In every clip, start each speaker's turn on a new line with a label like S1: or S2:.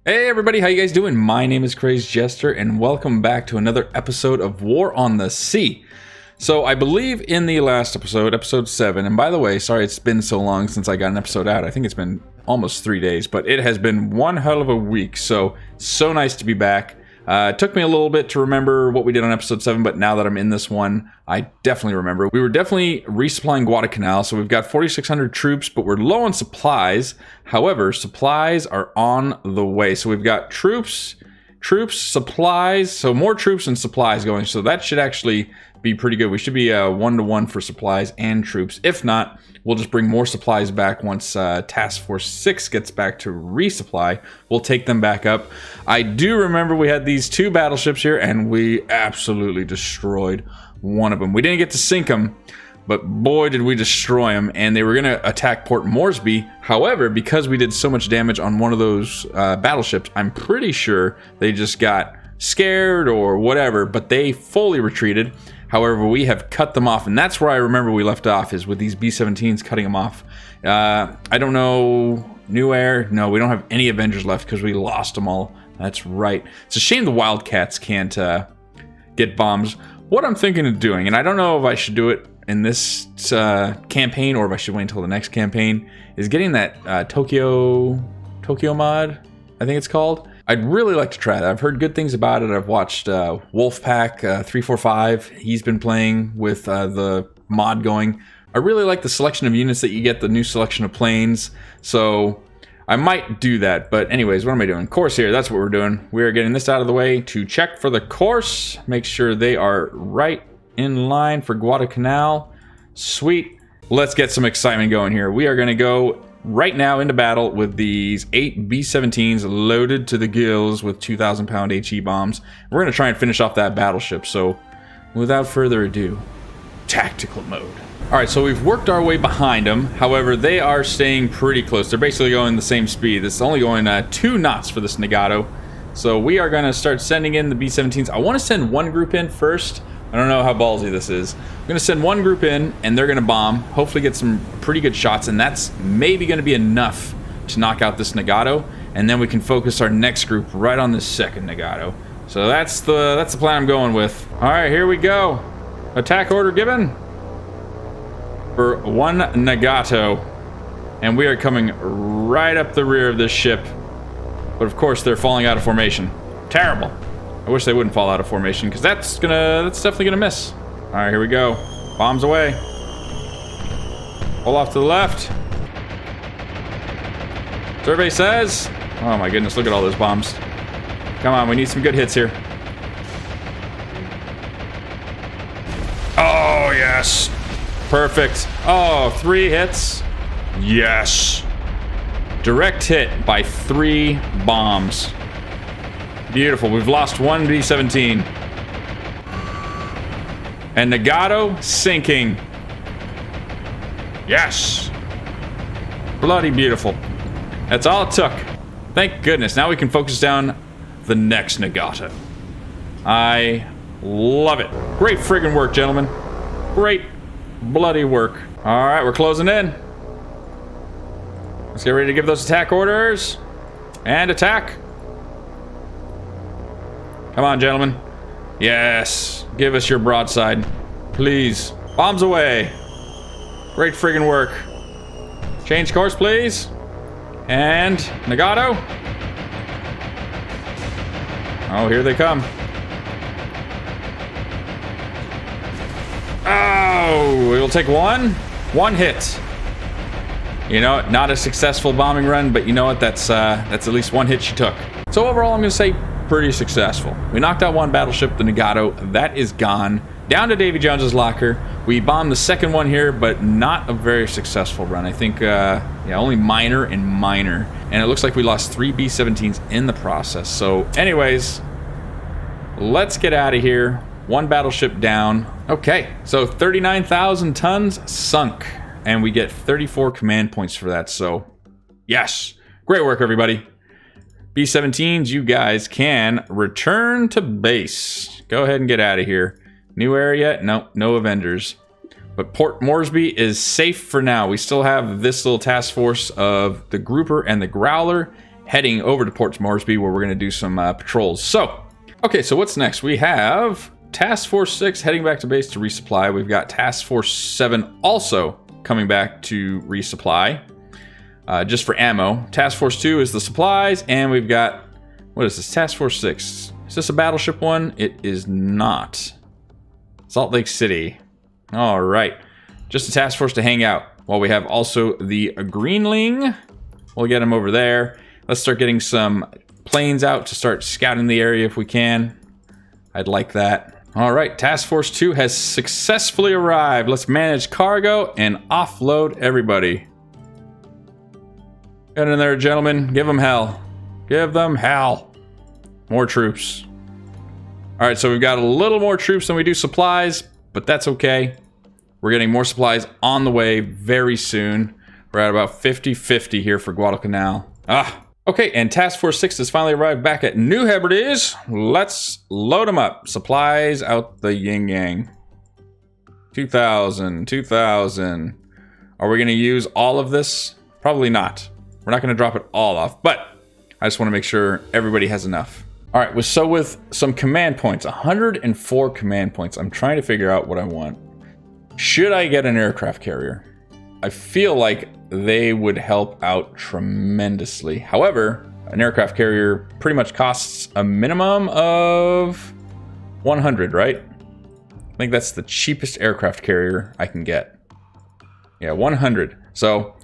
S1: Hey everybody, how you guys doing? My name is Crazed Jester and welcome back to another episode of War on the Sea. So I believe in the last episode, episode 7, and by the way, sorry it's been so long since I got an episode out. I think it's been almost 3 days, but it has been one hell of a week, so nice to be back. It took me a little bit to remember what we did on episode 7, but now that I'm in this one, I definitely remember. We were definitely resupplying Guadalcanal, so we've got 4,600 troops, but we're low on supplies. However, supplies are on the way. So we've got troops, supplies, so more troops and supplies going. So that should actually be pretty good. We should be 1-to-1 for supplies and troops. If not, we'll just bring more supplies back once Task Force 6 gets back to resupply. We'll take them back up. I do remember we had these 2 battleships here, and we absolutely destroyed one of them. We didn't get to sink them, but boy did we destroy them, and they were going to attack Port Moresby. However, because we did so much damage on one of those battleships, I'm pretty sure they just got scared or whatever, but they fully retreated. However, we have cut them off, and that's where I remember we left off, is with these B-17s cutting them off. I don't know, New Air? No, we don't have any Avengers left because we lost them all. That's right. It's a shame the Wildcats can't get bombs. What I'm thinking of doing, and I don't know if I should do it in this campaign or if I should wait until the next campaign, is getting that Tokyo mod, I think it's called. I'd really like to try that. I've heard good things about it. I've watched Wolfpack 345. He's been playing with the mod going. I really like the selection of units that you get, the new selection of planes. So I might do that. But anyways, what am I doing? Course here, that's what we're doing. We are getting this out of the way to check for the course. Make sure they are right in line for Guadalcanal. Sweet. Let's get some excitement going here. We are going to go right now into battle with these 8 B-17s loaded to the gills with 2,000-pound HE bombs. We're going to try and finish off that battleship, so without further ado, tactical mode. Alright, so we've worked our way behind them. However, they are staying pretty close. They're basically going the same speed. It's only going 2 knots for this Nagato. So we are going to start sending in the B-17s. I want to send one group in first. I don't know how ballsy this is. I'm going to send one group in, and they're going to bomb, hopefully get some pretty good shots, and that's maybe going to be enough to knock out this Nagato, and then we can focus our next group right on this second Nagato. So that's the plan I'm going with. All right, here we go. Attack order given for 1 Nagato, and we are coming right up the rear of this ship, but of course they're falling out of formation. Terrible. I wish they wouldn't fall out of formation, because that's definitely gonna miss. All right, here we go. Bombs away. Pull off to the left. Survey says, oh my goodness, look at all those bombs. Come on, we need some good hits here. Oh, yes. Perfect. Oh, 3 hits. Yes. Direct hit by 3 bombs. Beautiful. We've lost 1 B-17. And Nagato sinking. Yes. Bloody beautiful. That's all it took. Thank goodness. Now we can focus down the next Nagato. I love it. Great friggin' work, gentlemen. Great bloody work. All right, we're closing in. Let's get ready to give those attack orders. And attack. Come on, gentlemen. Yes. Give us your broadside. Please. Bombs away. Great friggin' work. Change course, please. And Nagato. Oh, here they come. Oh, we'll take one hit. You know, not a successful bombing run, but you know what? That's at least 1 hit she took. So overall, I'm going to say pretty successful. We knocked out 1 battleship, the Nagato. That is gone. Down to Davy Jones's locker. We bombed the second one here, but not a very successful run. I think, yeah, only minor and minor. And it looks like we lost 3 B-17s in the process. So anyways, let's get out of here. 1 battleship down. Okay, so 39,000 tons sunk. And we get 34 command points for that. So, yes. Great work, everybody. B-17s, you guys can return to base. Go ahead and get out of here. New area? Nope, no Avengers. But Port Moresby is safe for now. We still have this little task force of the Grouper and the Growler heading over to Port Moresby, where we're going to do some patrols. So, okay, so what's next? We have Task Force 6 heading back to base to resupply. We've got Task Force 7 also coming back to resupply, just for ammo. Task Force 2 is the supplies, and we've got, what is this? Task Force 6. Is this a battleship one? It is not. Salt Lake City. All right. Just a task force to hang out. While we have also the Greenling. We'll get him over there. Let's start getting some planes out to start scouting the area if we can. I'd like that. All right. Task Force 2 has successfully arrived. Let's manage cargo and offload everybody. Get in there, gentlemen. Give them hell. Give them hell. More troops. All right, so we've got a little more troops than we do supplies, but that's okay. We're getting more supplies on the way very soon. We're at about 50-50 here for Guadalcanal. Okay, and Task Force 6 has finally arrived back at New Hebrides. Let's load them up. Supplies out the yin-yang. 2,000, 2,000. Are we going to use all of this? Probably not. We're not going to drop it all off, but I just want to make sure everybody has enough. All right, so with some command points, 104 command points, I'm trying to figure out what I want. Should I get an aircraft carrier? I feel like they would help out tremendously. However, an aircraft carrier pretty much costs a minimum of 100, right? I think that's the cheapest aircraft carrier I can get. Yeah, 100. So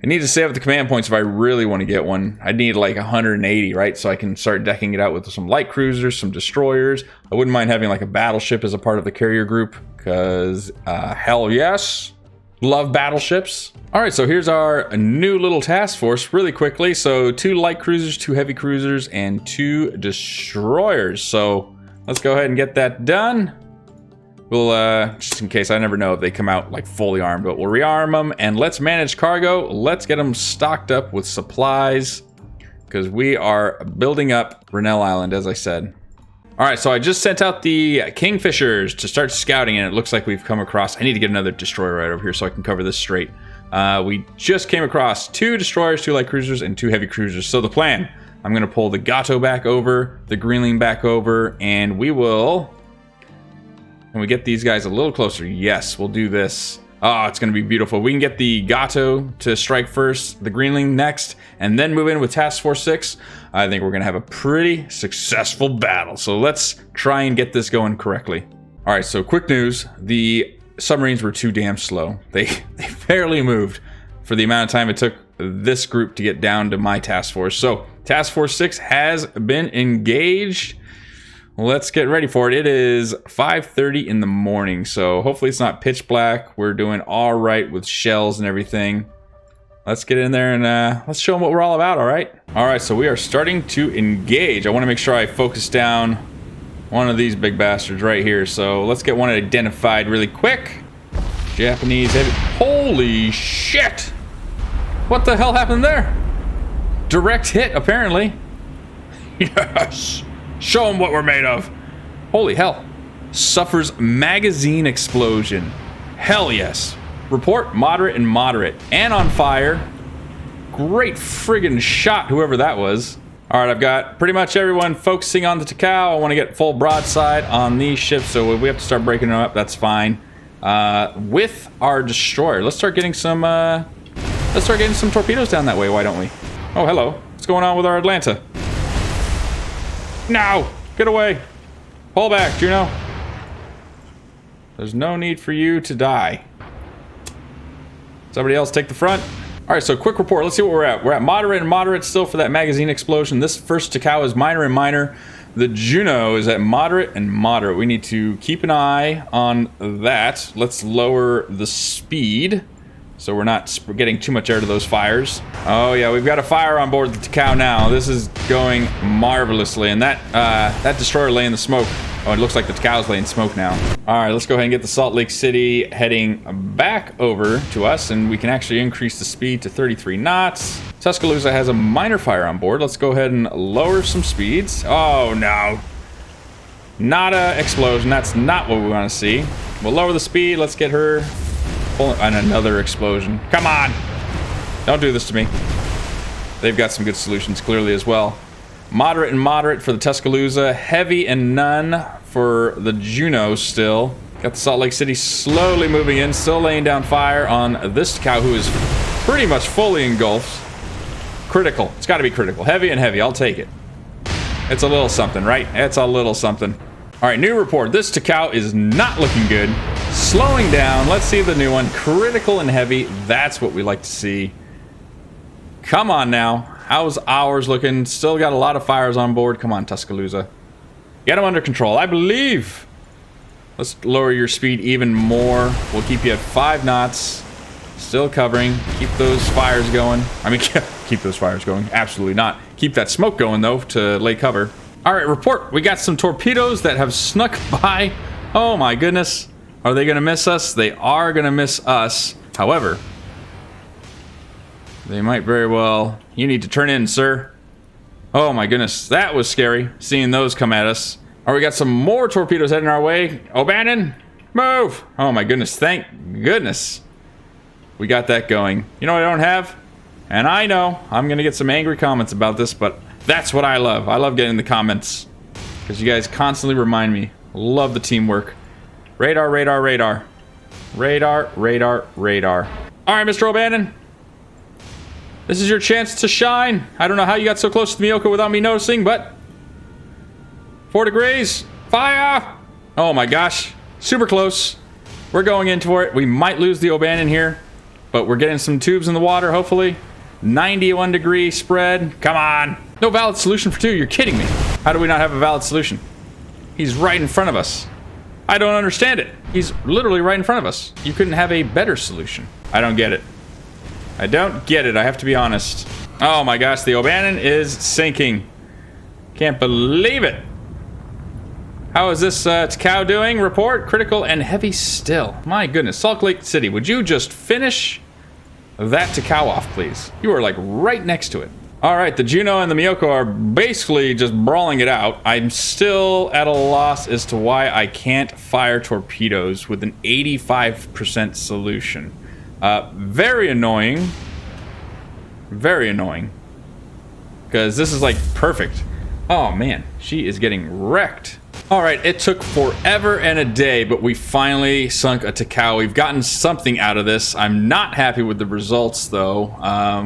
S1: I need to save up the command points if I really want to get one. I need like 180, right? So I can start decking it out with some light cruisers, some destroyers. I wouldn't mind having like a battleship as a part of the carrier group, because hell yes. Love battleships. All right, so here's our new little task force really quickly. So 2 light cruisers, 2 heavy cruisers, and 2 destroyers. So let's go ahead and get that done. We'll, just in case, I never know if they come out like fully armed, but we'll rearm them and let's manage cargo. Let's get them stocked up with supplies because we are building up Grinnell Island, as I said. All right, so I just sent out the Kingfishers to start scouting, and it looks like we've come across, I need to get another destroyer right over here so I can cover this straight. We just came across 2 destroyers, 2 light cruisers, and 2 heavy cruisers. So the plan, I'm gonna pull the Gato back over, the Greenling back over, and we will... Can we get these guys a little closer? Yes, we'll do this. Oh, it's going to be beautiful. We can get the Gato to strike first, the Greenling next, and then move in with Task Force 6. I think we're going to have a pretty successful battle. So let's try and get this going correctly. All right, so quick news. The submarines were too damn slow. They barely moved for the amount of time it took this group to get down to my task force. So Task Force 6 has been engaged. Let's get ready for it. It is 5:30 in the morning, so hopefully it's not pitch black. We're doing all right with shells and everything. Let's get in there and let's show them what we're all about, all right? All right, so we are starting to engage. I want to make sure I focus down one of these big bastards right here. So let's get one identified really quick. Japanese heavy. Holy shit! What the hell happened there? Direct hit, apparently. Yes! Show them what we're made of. Holy hell. Suffers magazine explosion. Hell yes. Report moderate and moderate. And on fire. Great friggin' shot, whoever that was. All right, I've got pretty much everyone focusing on the Takao. I want to get full broadside on these ships, so if we have to start breaking them up, that's fine. With our destroyer, let's start getting some torpedoes down that way. Why don't we? Oh, hello. What's going on with our Atlanta? No! Get away! Pull back, Juno. There's no need for you to die. Somebody else take the front. Alright, so quick report. Let's see what we're at. We're at moderate and moderate still for that magazine explosion. This first Takao is minor and minor. The Juno is at moderate and moderate. We need to keep an eye on that. Let's lower the speed so we're not getting too much air to those fires. Oh yeah, we've got a fire on board the Takao now. This is going marvelously, and that destroyer laying the smoke. Oh, it looks like the Takao's laying smoke now. All right, let's go ahead and get the Salt Lake City heading back over to us, and we can actually increase the speed to 33 knots. Tuscaloosa has a minor fire on board. Let's go ahead and lower some speeds. Oh no, not a explosion. That's not what we want to see. We'll lower the speed. Let's get her. And another explosion. Come on! Don't do this to me. They've got some good solutions clearly as well. Moderate and moderate for the Tuscaloosa. Heavy and none for the Juno still. Got the Salt Lake City slowly moving in, still laying down fire on this cow who is pretty much fully engulfed. Critical. It's got to be critical. Heavy and heavy. I'll take it. It's a little something, right? It's a little something. All right, new report. This Takao is not looking good. Slowing down. Let's see the new one. Critical and heavy. That's what we like to see. Come on now. How's ours looking? Still got a lot of fires on board. Come on, Tuscaloosa. Get them under control. I believe. Let's lower your speed even more. We'll keep you at 5 knots. Still covering. Keep those fires going. I mean, keep those fires going. Absolutely not. Keep that smoke going, though, to lay cover. All right, report. We got some torpedoes that have snuck by. Oh, my goodness. Are they going to miss us? They are going to miss us. However, they might very well... You need to turn in, sir. Oh, my goodness. That was scary, seeing those come at us. All right, we got some more torpedoes heading our way. O'Bannon, move. Oh, my goodness. Thank goodness. We got that going. You know what I don't have? And I know I'm going to get some angry comments about this, but that's what I love. I love getting the comments because you guys constantly remind me. Love the teamwork. Radar, radar, radar. Radar, radar, radar. All right, Mr. O'Bannon. This is your chance to shine. I don't know how you got so close to the Miyoko without me noticing, but 4 degrees. Fire! Oh my gosh. Super close. We're going in for it. We might lose the O'Bannon here, but we're getting some tubes in the water, hopefully. 91 degree spread. Come on. No valid solution for 2. You're kidding me. How do we not have a valid solution? He's right in front of us. I don't understand it. He's literally right in front of us. You couldn't have a better solution. I don't get it. I don't get it. I have to be honest. Oh my gosh. The O'Bannon is sinking. Can't believe it. How is this Takao doing? Report. Critical and heavy still. My goodness. Salt Lake City, would you just finish that Takao off, please? You are like right next to it. All right, the Juno and the Miyoko are basically just brawling it out. I'm still at a loss as to why I can't fire torpedoes with an 85% solution. Very annoying. Very annoying. Because this is like perfect. Oh man, she is getting wrecked. All right, it took forever and a day, but we finally sunk a Takao. We've gotten something out of this. I'm not happy with the results, though.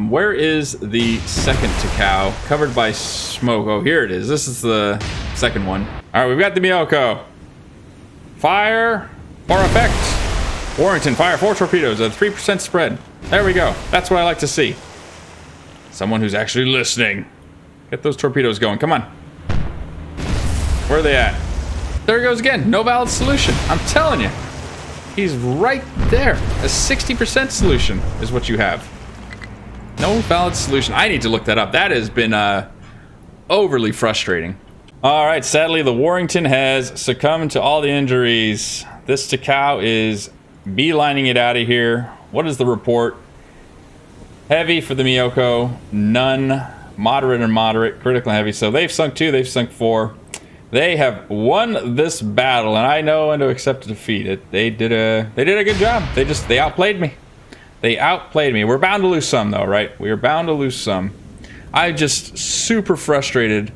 S1: Where is the second Takao? Covered by smoke. Oh, here it is. This is the second one. All right, we've got the Miyoko. Fire for effect. Warrington, fire 4 torpedoes at a 3% spread. There we go. That's what I like to see. Someone who's actually listening. Get those torpedoes going. Come on. Where are they at? There he goes again. No valid solution. I'm telling you. He's right there. A 60% solution is what you have. No valid solution. I need to look that up. That has been overly frustrating. All right. Sadly, the Warrington has succumbed to all the injuries. This Takao is beelining it out of here. What is the report? Heavy for the Miyoko. None. Moderate and moderate. Critical and heavy. So they've sunk 2. They've sunk 4. They have won this battle, and I know when to accept defeat. They did a good job. They outplayed me. They outplayed me. We're bound to lose some, though, right? We are bound to lose some. I'm just super frustrated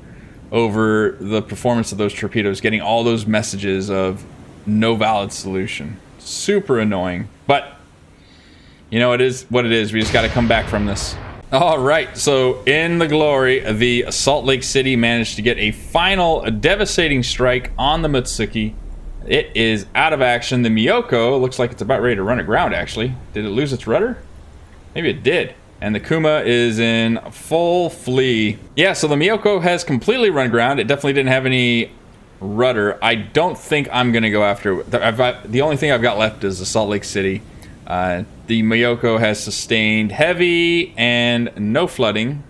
S1: over the performance of those torpedoes, getting all those messages of no valid solution. Super annoying. But you know, it is what it is. We just got to come back from this. All right, so in the glory, the Salt Lake City managed to get a final devastating strike on the Mitsuki. It is out of action. The Miyoko looks like it's about ready to run aground, actually. Did it lose its rudder? Maybe it did. And the Kuma is in full flee. Yeah, so the Miyoko has completely run aground. It definitely didn't have any rudder. I don't think I'm going to go after it. The only thing I've got left is the Salt Lake City. The Miyoko has sustained heavy and no flooding,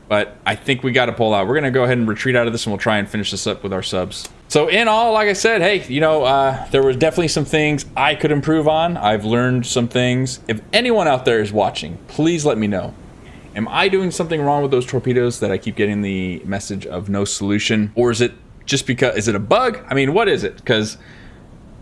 S1: but I think we got to pull out. We're going to go ahead and retreat out of this, and we'll try and finish this up with our subs. So in all, like I said, hey, you know, there was definitely some things I could improve on. I've learned some things. If anyone out there is watching, please let me know. Am I doing something wrong with those torpedoes that I keep getting the message of no solution? Or is it just because, is it a bug? I mean, what is it? Because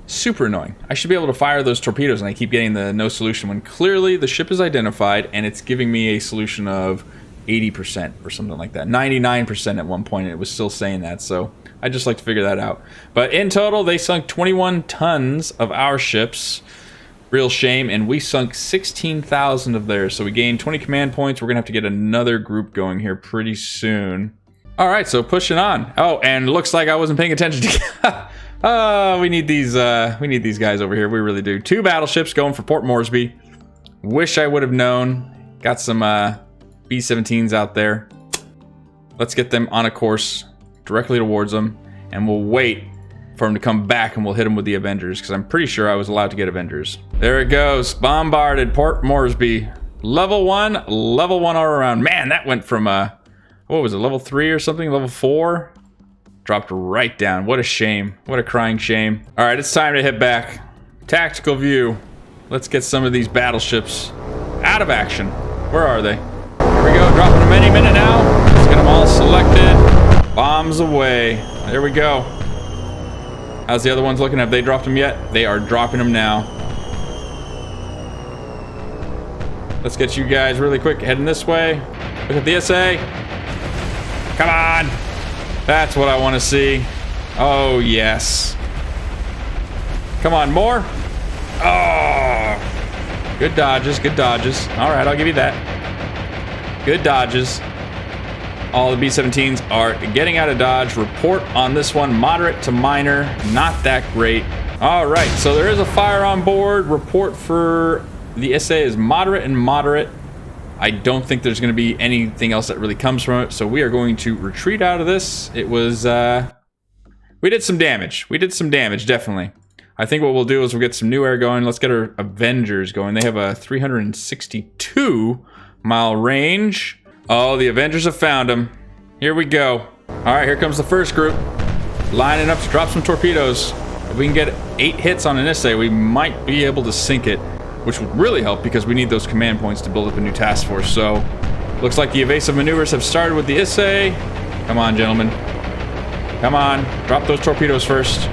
S1: super annoying. I should be able to fire those torpedoes and I keep getting the no solution when clearly the ship is identified and it's giving me a solution of 80% or something like that. 99% at one point, and it was still saying that. So I'd just like to figure that out. But in total, they sunk 21 tons of our ships. Real shame. And we sunk 16,000 of theirs. So we gained 20 command points. We're going to have to get another group going here pretty soon. All right, so pushing on. Oh, and looks like I wasn't paying attention to... Oh, we need these guys over here. We really do. 2 battleships going for Port Moresby. Wish I would have known. Got some B-17s out there. Let's get them on a course directly towards them, and we'll wait for them to come back, and we'll hit them with the Avengers, because I'm pretty sure I was allowed to get Avengers. There it goes. Bombarded Port Moresby. Level 1 all around. Man, that went from what was it, level 3 or something? Level 4? Dropped right down. What a shame. What a crying shame. All right, it's time to hit back. Tactical view. Let's get some of these battleships out of action. Where are they? Here we go, dropping them any minute now. Let's get them all selected. Bombs away. There we go. How's the other ones looking? Have they dropped them yet? They are dropping them now. Let's get you guys really quick heading this way. Look at the SA. Come on. That's what I want to see. Oh, yes. Come on, more. Oh. Good dodges, good dodges. All right, I'll give you that. Good dodges. All the B-17s are getting out of dodge. Report on this one, moderate to minor. Not that great. All right, so there is a fire on board. Report for the SA is moderate and moderate. I don't think there's going to be anything else that really comes from it, so we are going to retreat out of this. It was, we did some damage. We did some damage, definitely. I think what we'll do is we'll get some new air going. Let's get our Avengers going. They have a 362-mile range. Oh, the Avengers have found them. Here we go. All right, here comes the first group. Lining up to drop some torpedoes. If we can get 8 hits on an SA, we might be able to sink it, which would really help because we need those command points to build up a new task force. So, looks like the evasive maneuvers have started with the SA. Come on, gentlemen. Come on. Drop those torpedoes first.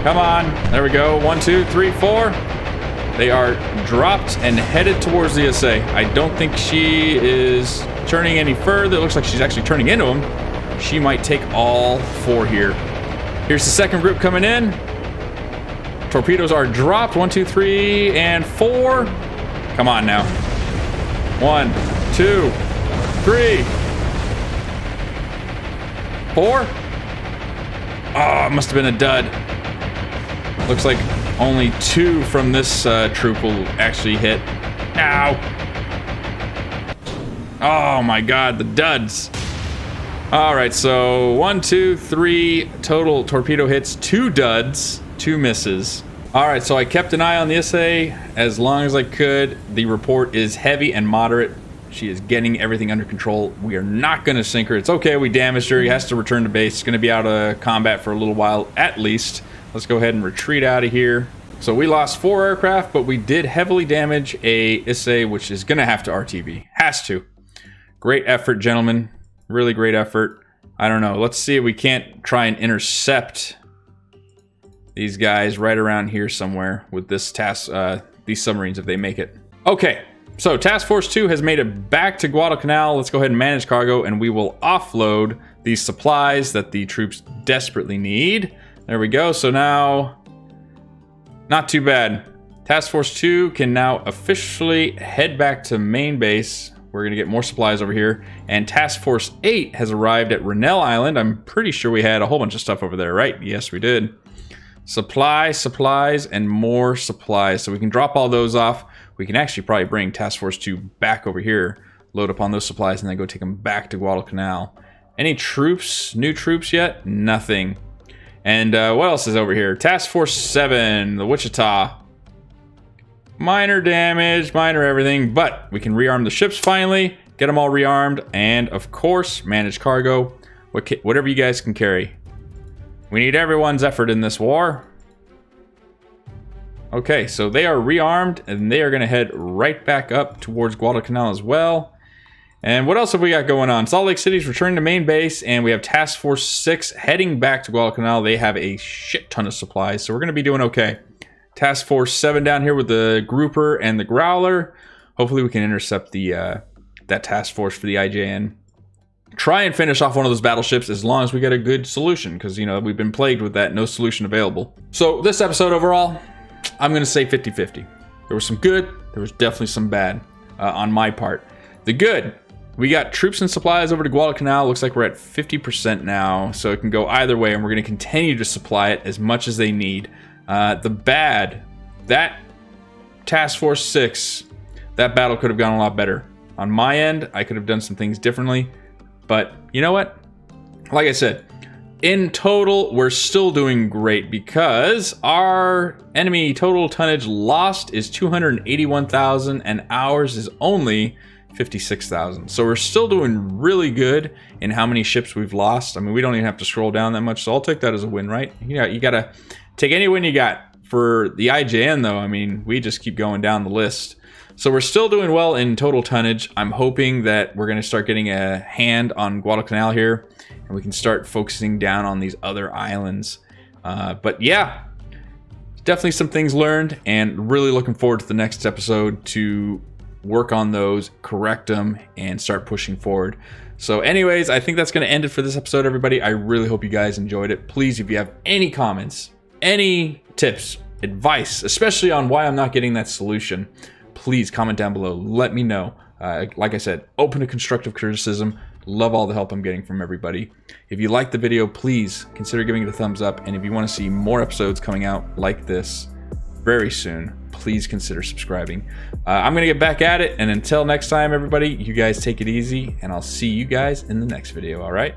S1: Come on. There we go. 1, 2, 3, 4. They are dropped and headed towards the SA. I don't think she is turning any further. It looks like she's actually turning into them. She might take all 4 here. Here's the second group coming in. Torpedoes are dropped. 1, 2, 3, and 4. Come on now. 1, 2, 3, 4. Oh, it must have been a dud. Looks like only 2 from this troop will actually hit. Ow. Oh my god, the duds. Alright, so 1, 2, 3 total torpedo hits, 2 duds, 2 misses. Alright, so I kept an eye on the SA as long as I could. The report is heavy and moderate. She is getting everything under control. We are not going to sink her. It's okay, we damaged her. He has to return to base. He's going to be out of combat for a little while at least. Let's go ahead and retreat out of here. So we lost 4 aircraft, but we did heavily damage a SA, which is going to have to RTV. Has to. Great effort, gentlemen. Really great effort. I don't know. Let's see if we can't try and intercept these guys right around here somewhere with this task, these submarines if they make it. Okay, so Task Force 2 has made it back to Guadalcanal. Let's go ahead and manage cargo, and we will offload these supplies that the troops desperately need. There we go. So now, not too bad. Task Force 2 can now officially head back to main base. We're going to get more supplies over here. And Task Force 8 has arrived at Rennell Island. I'm pretty sure we had a whole bunch of stuff over there, right? Yes, we did. Supplies, and more supplies. So we can drop all those off. We can actually probably bring Task Force 2 back over here, load up on those supplies, and then go take them back to Guadalcanal. Any troops, new troops yet? Nothing. And what else is over here? Task Force 7, the Wichita. Minor damage, minor everything, but we can rearm the ships finally, get them all rearmed, and of course, manage cargo, whatever you guys can carry. We need everyone's effort in this war. Okay, so they are rearmed, and they are going to head right back up towards Guadalcanal as well. And what else have we got going on? Salt Lake City's returning to main base, and we have Task Force 6 heading back to Guadalcanal. They have a shit ton of supplies, so we're going to be doing okay. Task Force 7 down here with the Grouper and the Growler. Hopefully we can intercept the that task force for the IJN. Try and finish off one of those battleships as long as we get a good solution, because, you know, we've been plagued with that, no solution available. So this episode overall, I'm going to say 50-50. There was some good, there was definitely some bad on my part. The good, we got troops and supplies over to Guadalcanal. Looks like we're at 50% now, so it can go either way, and we're going to continue to supply it as much as they need. The bad, that Task Force 6, that battle could have gone a lot better. On my end, I could have done some things differently. But you know what? Like I said, in total, we're still doing great because our enemy total tonnage lost is 281,000 and ours is only 56,000. So we're still doing really good in how many ships we've lost. I mean, we don't even have to scroll down that much, so I'll take that as a win, right? You gotta take any win you got. For the IJN, though, I mean, we just keep going down the list. So we're still doing well in total tonnage. I'm hoping that we're going to start getting a hand on Guadalcanal here, and we can start focusing down on these other islands. But yeah, definitely some things learned, and really looking forward to the next episode to work on those, correct them, and start pushing forward. So anyways, I think that's going to end it for this episode, everybody. I really hope you guys enjoyed it. Please, if you have any comments, any tips, advice, especially on why I'm not getting that solution, please comment down below. Let me know. Like I said, open to constructive criticism. Love all the help I'm getting from everybody. If you liked the video, please consider giving it a thumbs up. And if you want to see more episodes coming out like this very soon, please consider subscribing. I'm going to get back at it. And until next time, everybody, you guys take it easy. And I'll see you guys in the next video. All right?